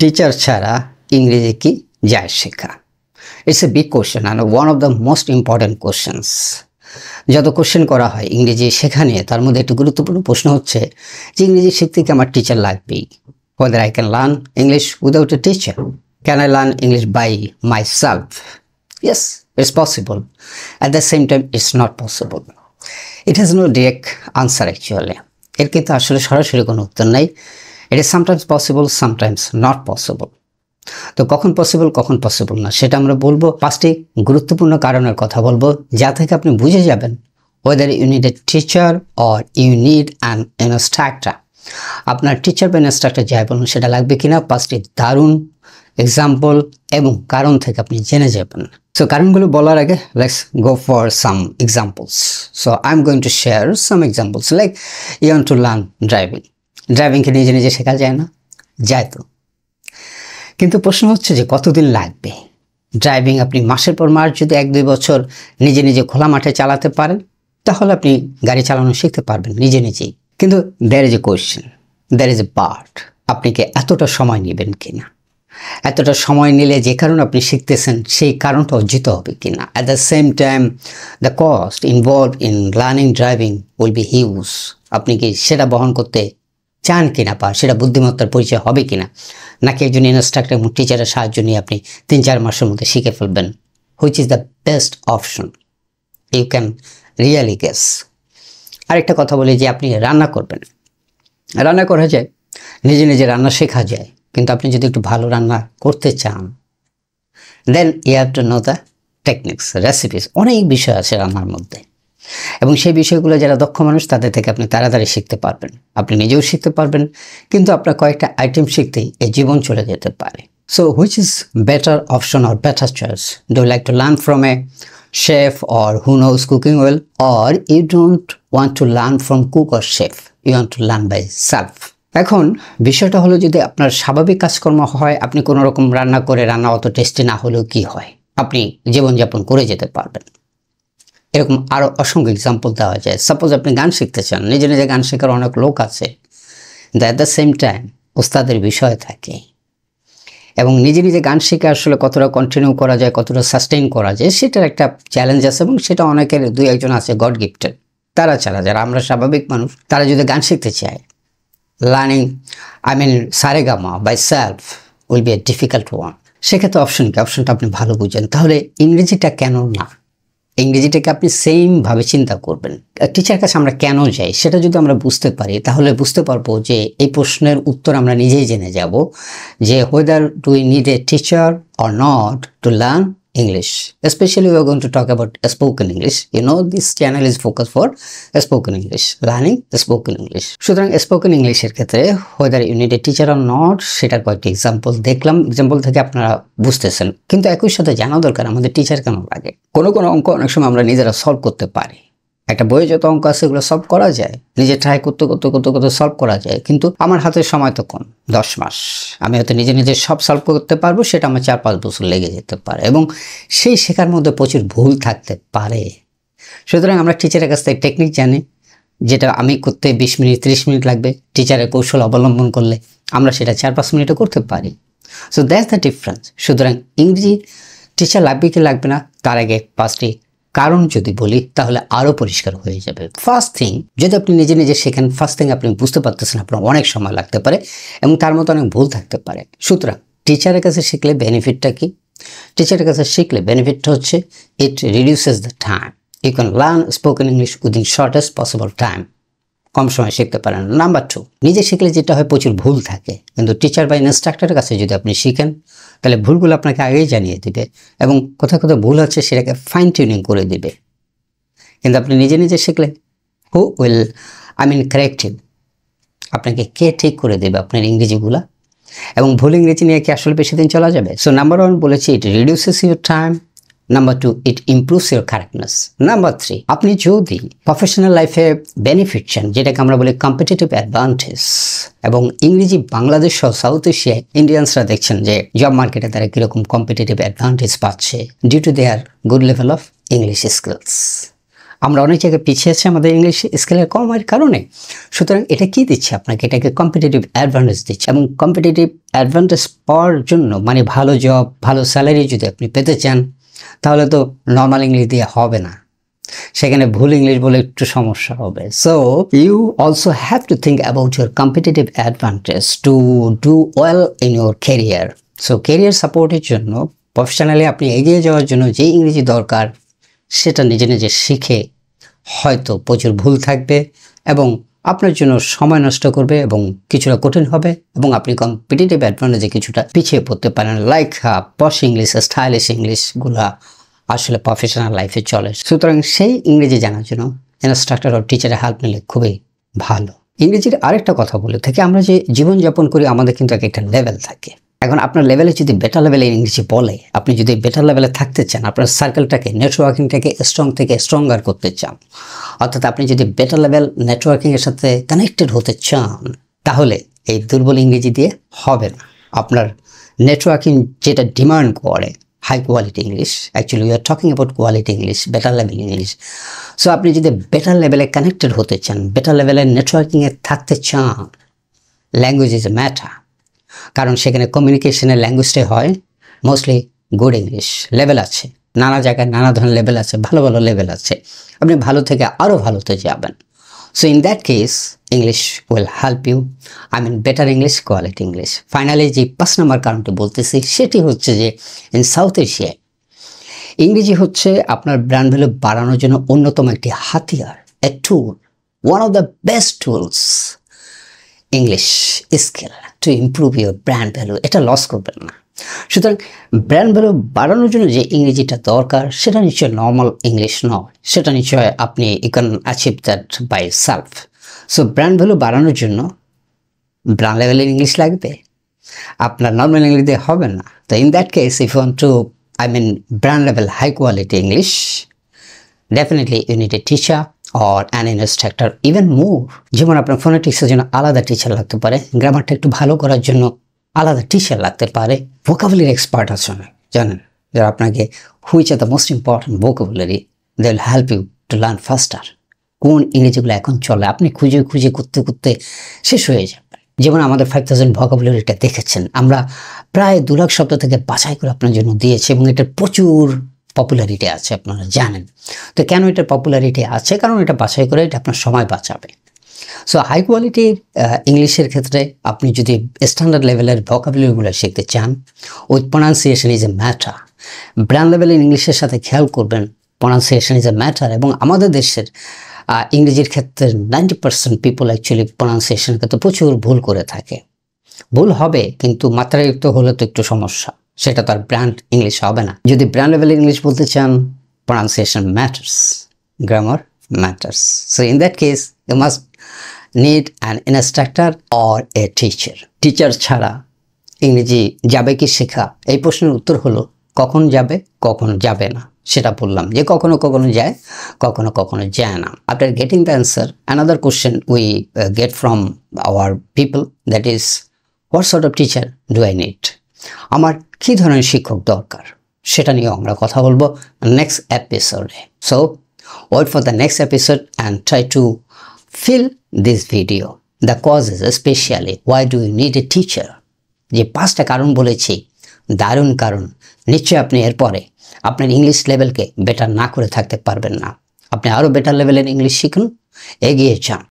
Teacher ছাড়া ইংরেজি কি যায় শেখা? It's a big question and one of the most important questions. যত কোশ্চেন করা হয় ইংরেজি শেখা নিয়ে, তার মধ্যে একটি গুরুত্বপূর্ণ প্রশ্ন হচ্ছে যে ইংরেজি শিখতে কি আমার টিচার লাগবেই? whether I can learn English without a teacher. Can I learn English by myself? Yes, it's possible. At the same time, it's not possible. It has no direct answer actually. এর কিন্তু আসলে সরাসরি কোনো উত্তর নাই। It is sometimes possible, sometimes not possible. তো কখন possible না সেটা আমরা বলবো। পাঁচটি গুরুত্বপূর্ণ কারণের কথা বলবো যা থেকে আপনি বুঝে যাবেন whether you need a teacher or you need an instructor. আপনার টিচার বা ইনস্ট্রাক্টর যাই বলুন সেটা লাগবে কিনা, পাঁচটি দারুণ এক্সাম্পল এবং কারণ থেকে আপনি জেনে যাবেন। সো কারণগুলো বলার আগে let's go for some examples. So I am going to share some examples like you want to learn ড্রাইভিংকে নিজে নিজে শেখা যায় না? যায় তো, কিন্তু প্রশ্ন হচ্ছে যে কতদিন লাগবে। ড্রাইভিং আপনি মাসের পর মাস যদি 1-2 বছর নিজে নিজে খোলা মাঠে চালাতে পারেন তাহলে আপনি গাড়ি চালানো শিখতে পারবেন নিজে নিজেই। কিন্তু there is a question, there is a but, আপনি কি এতটা সময় নেবেন কিনা? এতটা সময় নিলে যে কারণে আপনি শিখতেছেন সেই কারণটা অর্জিত হবে কিনা? At the same time the cost involve in learning driving will be huge. আপনি কি সেটা বহন করতে চান কিনা, বা সেটা বুদ্ধিমত্তার পরিচয় হবে কিনা, নাকি একজন ইনস্ট্রাক্টর এবং টিচারের সাহায্য নিয়ে আপনি 3-4 মাসের মধ্যে শিখে ফেলবেন? Which is the best option? You can really guess. আরেকটা কথা বলি যে আপনি রান্না করবেন, রান্না করা যায়, নিজে নিজে রান্না শেখা যায়, কিন্তু আপনি যদি একটু ভালো রান্না করতে চান then you have to know the techniques, recipes. অনেক বিষয় আছে রান্নার মধ্যে এবং সেই বিষয়গুলো যারা দক্ষ মানুষ তাদের থেকে আপনি তাড়াতাড়ি শিখতে পারবেন, আপনি নিজেও শিখতে পারবেন, কিন্তু আপনার কয়েকটা আইটেম শিখতেই এই জীবন চলে যেতে পারে। So which is better option or better choice? Do you like to learn from a chef or who knows cooking well, or you don't want to learn from cook or chef, you want to learn by self? এখন বিষয়টা হলো যদি আপনার স্বাভাবিক কাজকর্ম হয়, আপনি কোনো রকম রান্না করে রান্না অত টেস্টি না হলেও কি হয়, আপনি জীবনযাপন করে যেতে পারবেন। এরকম আরও অসংখ্য এক্সাম্পল দেওয়া যায়। সাপোজ আপনি গান শিখতে চান, নিজে নিজে গান শেখার অনেক লোক আছে, অ্যাট দ্য সেম টাইম ওস্তাদের বিষয় থাকে এবং নিজে নিজে গান শিখে আসলে কতটা কন্টিনিউ করা যায়, কতটা সাস্টেইন করা যায় সেটার একটা চ্যালেঞ্জ আছে এবং সেটা অনেকের 2-1 আছে গড গিফটেড। তারা ছাড়া যারা আমরা স্বাভাবিক মানুষ, তারা যদি গান শিখতে চায়, লার্নিং সারেগামা by self will be a difficult one. সেক্ষেত্রে অপশন কি? অপশনটা আপনি ভালো বুঝেন। তাহলে ইংরেজিটা কেন না? ইংরেজিটাকে আপনি সেমভাবে চিন্তা করবেন। টিচার কাছে আমরা কেন যাই সেটা যদি আমরা বুঝতে পারি তাহলে বুঝতে পারবো যে এই প্রশ্নের উত্তর আমরা নিজেই জেনে যাব যে whether do we need a teacher or not to learn English. Especially we are going to talk about spoken English. You know this channel is focused for spoken English, learning spoken English. সুতরাং spoken English এর ক্ষেত্রে whether you need a teacher or not সেটার কয়েকটি example দেখলাম, example থেকে আপনারা বুঝতেছেন। কিন্তু একই সাথে জানা দরকার আমাদের টিচার কেন লাগে। কোনো অঙ্ক অনেক সময় আমরা নিজেরা সলভ করতে পারি, একটা বইয়ে যত অঙ্ক আছে এগুলো সলভ করা যায়, নিজে ট্রাই করতে সলভ করা যায়, কিন্তু আমার হাতে সময় তো কম, 10 মাস। আমি হয়তো নিজে নিজে সব সলভ করতে পারবো, সেটা আমার 4-5 বছর লেগে যেতে পারে এবং সেই শেখার মধ্যে প্রচুর ভুল থাকতে পারে। সুতরাং আমরা টিচারের কাছ থেকে টেকনিক জানি, যেটা আমি করতে 20 মিনিট 30 মিনিট লাগবে, টিচারের কৌশল অবলম্বন করলে আমরা সেটা 4-5 মিনিটে করতে পারি। So that's the difference. সুতরাং ইংরেজি টিচার লাগবে কি লাগবে না তার আগে 5টি কারণ যদি বলি তাহলে আরও পরিষ্কার হয়ে যাবে। ফার্স্ট থিং, যদি আপনি নিজে নিজে শেখেন, ফার্স্ট থিং আপনি বুঝতে পারতেছেন আপনার অনেক সময় লাগতে পারে এবং তার মতো অনেক ভুল থাকতে পারে। সুতরাং টিচারের কাছে শিখলে বেনিফিটটা কি? টিচারের কাছে শিখলে বেনিফিটটা হচ্ছে it reduces the time. You can learn spoken English within shortest possible time. কম সময় শিখতে পারেন। নাম্বার 2, নিজে শিখলে যেটা হয় প্রচুর ভুল থাকে, কিন্তু টিচার বা ইনস্ট্রাক্টরের কাছে যদি আপনি শিখেন তাহলে ভুলগুলো আপনাকে আগেই জানিয়ে দিবে এবং কোথাও ভুল আছে সেটাকে ফাইন টিউনিং করে দিবে। কিন্তু আপনি নিজে নিজে শিখলে হু উইল কারেক্ট হিম, আপনাকে কে ঠিক করে দেবে আপনার ইংরেজিগুলা? এবং ভুল ইংরেজি নিয়ে কি আসলে বেশি দিন চলা যাবে? সো নাম্বার 1 বলেছি ইট reduces your time. Number 2, it improves your correctness. Number 3, আপনি যদি প্রফেশনাল লাইফে বেনিফিট চান, যেটাকে আমরা বলি কম্পিটিটিভ অ্যাডভান্টেজ, এবং ইংরেজি বাংলাদেশ সহ সাউথ এশিয়ায় ইন্ডিয়ানসরা দেখছেন যে জব মার্কেটে তারা কীরকম কম্পিটিটিভ অ্যাডভান্টেজ পাচ্ছে due to their good level of English skills. আমরা অনেক জায়গায় পিছিয়ে আছি আমাদের ইংলিশ স্কিলের কমের কারণে। সুতরাং এটা কি দিচ্ছে আপনাকে? এটাকে কম্পিটিটিভ অ্যাডভান্টেজ দিচ্ছে, এবং কম্পিটিটিভ অ্যাডভান্টেজ পাওয়ার জন্য মানে ভালো জব, ভালো স্যালারি যদি আপনি পেতে চান, তাহলে তো নর্মাল ইংলিশ দিয়ে হবে না, সেখানে ভুল ইংলিশ বলে একটু সমস্যা হবে। So you also have to think about your competitive advantage to do well in your career. So career সাপোর্টের জন্য, প্রফেশনালি আপনি এগিয়ে যাওয়ার জন্য যে ইংরেজি দরকার সেটা নিজে নিজে শিখে হয়তো প্রচুর ভুল থাকবে এবং আপনার জন্য সময় নষ্ট করবে এবং কিছুটা কঠিন হবে, এবং আপনি কম্পিটিটিভ অ্যাডভান্টেজে কিছুটা পিছিয়ে পড়তে পারেন। লাইক পশ ইংলিশ, স্টাইলিশ ইংলিশগুলা আসলে প্রফেশনাল লাইফে চলে। সুতরাং সেই ইংরেজি জানার জন্য ইনস্ট্রাক্টর ও টিচারের হেল্প নিলে খুবই ভালো। ইংরেজির আরেকটা কথা বলে থাকি, আমরা যে জীবনযাপন করি আমাদের কিন্তু একটা লেভেল থাকে। এখন আপনার লেভেলে যদি বেটার লেভেলে ইংরেজি বলে, আপনি যদি বেটার লেভেলে থাকতে চান, আপনার সার্কেলটাকে, নেটওয়ার্কিংটাকে স্ট্রং থেকে স্ট্রঙ্গার করতে চান, অর্থাৎ আপনি যদি বেটার লেভেল নেটওয়ার্কিংয়ের সাথে কানেক্টেড হতে চান, তাহলে এই দুর্বল ইংরেজি দিয়ে হবে না। আপনার নেটওয়ার্কিং যেটা ডিমান্ড করে high quality English, actually we are talking about quality English, better level English. So আপনি যদি বেটার লেভেলে কানেক্টেড হতে চান, বেটার লেভেলে নেটওয়ার্কিংয়ে থাকতে চান, ল্যাঙ্গুয়েজ ইজ এ ম্যাটার। কারণ সেখানে কমিউনিকেশনের ল্যাঙ্গুয়েজটাই হয় মোস্টলি গুড ইংলিশ। লেভেল আছে, নানা জায়গায় নানা ধরনের লেভেল আছে, ভালো ভালো লেভেল আছে, আপনি ভালো থেকে আরও ভালোতে যাবেন। So in that case English will help you, I mean better English, quality English. Finally যে 5 নম্বর কারণটি বলতেছি সেটি হচ্ছে যে ইন সাউথ এশিয়ায় ইংরেজি হচ্ছে আপনার ব্র্যান্ড ভ্যালু বাড়ানোর জন্য অন্যতম একটি হাতিয়ার, a tool, one of the best tools. English skill to improve your brand value, এটা লস করবেন না। সুতরাং ব্র্যান্ড ভ্যালু বাড়ানোর জন্য যে ইংরেজিটা দরকার সেটা নিশ্চয় নর্মাল ইংলিশ নয়, সেটা নিশ্চয় আপনি you can achieve that by self. So brand value বাড়ানোর জন্য ব্র্যান্ড লেভেলের ইংলিশ লাগবে, আপনার নর্মাল ইংলিশ দিয়ে হবে না। তো in that case if you want to brand level high quality English, definitely you need a teacher or an instructor, even more। যেমন আপনার ফোনেটিক্সের জন্য আলাদা টিচার লাগতে পারে, গ্রামারটা একটু ভালো করার জন্য আলাদা টিচার লাগতে পারে, ভোকাবুলারি এক্সপার্ট আছে অনেক, জানেন, যারা আপনাকে which are the most important vocabulary, they will help you to learn faster. কোন ইংরেজিগুলো এখন চলে আপনি খুঁজে খুঁজে করতে করতে শেষ হয়ে যাবে। যেমন আমাদের 5000 ভোকাবুলারিটা দেখেছেন, আমরা প্রায় 2 লাখ শব্দ থেকে বাছাই করে আপনার জন্য দিয়েছি, এবং এটার প্রচুর পপুলারিটি আছে, আপনারা জানেন। তো কেন এটার পপুলারিটি আছে? কারণ এটা বাছাই করে এটা আপনার সময় বাঁচাবে। সো হাই কোয়ালিটি ইংলিশের ক্ষেত্রে আপনি যদি স্ট্যান্ডার্ড লেভেলের ভোকাবুলারিগুলো শিখতে চান, with pronunciation is a matter. Brand লেভেলের ইংলিশের সাথে খেয়াল করবেন, প্রোনাউন্সিয়েশন ইজ এ ম্যাটার। এবং আমাদের দেশের ইংরেজির ক্ষেত্রে 90% পিপল অ্যাকচুয়ালি প্রোনাউন্সিয়েশনের ক্ষেত্রে প্রচুর ভুল করে থাকে। ভুল হবে, কিন্তু মাত্রাযুক্ত হলে তো একটু সমস্যা, সেটা তো আর ব্র্যান্ড ইংলিশ হবে না। যদি ব্র্যান্ড লেভেলের ইংলিশ বলতে চান, pronunciation matters, grammar matters. So in that case, you must need an instructor or a teacher. Teacher ছাড়া ইংরেজি যাবে কি শেখা? এই প্রশ্নের উত্তর হলো কখন যাবে, কখন যাবে না। সেটা বললাম যে কখনো কখনো যায়, কখনো কখনো যায় না। After getting the answer, another question we get from our people, that is, what sort of teacher do I need? আমার কি ধরনের শিক্ষক দরকার, সেটা নিয়ে আমরা কথা বলবো নেক্সট এপিসোডে। So wait for the next episode and try to feel this video, the causes, specially why do you need a teacher. যে 5টা কারণ বলেছি, দারুণ কারণ। নিশ্চয়ই আপনি এরপরে আপনার ইংলিশ লেভেলকে বেটার না করে থাকতে পারবেন না। আপনি আরও বেটার লেভেলের ইংলিশ শিখুন, এগিয়ে যান।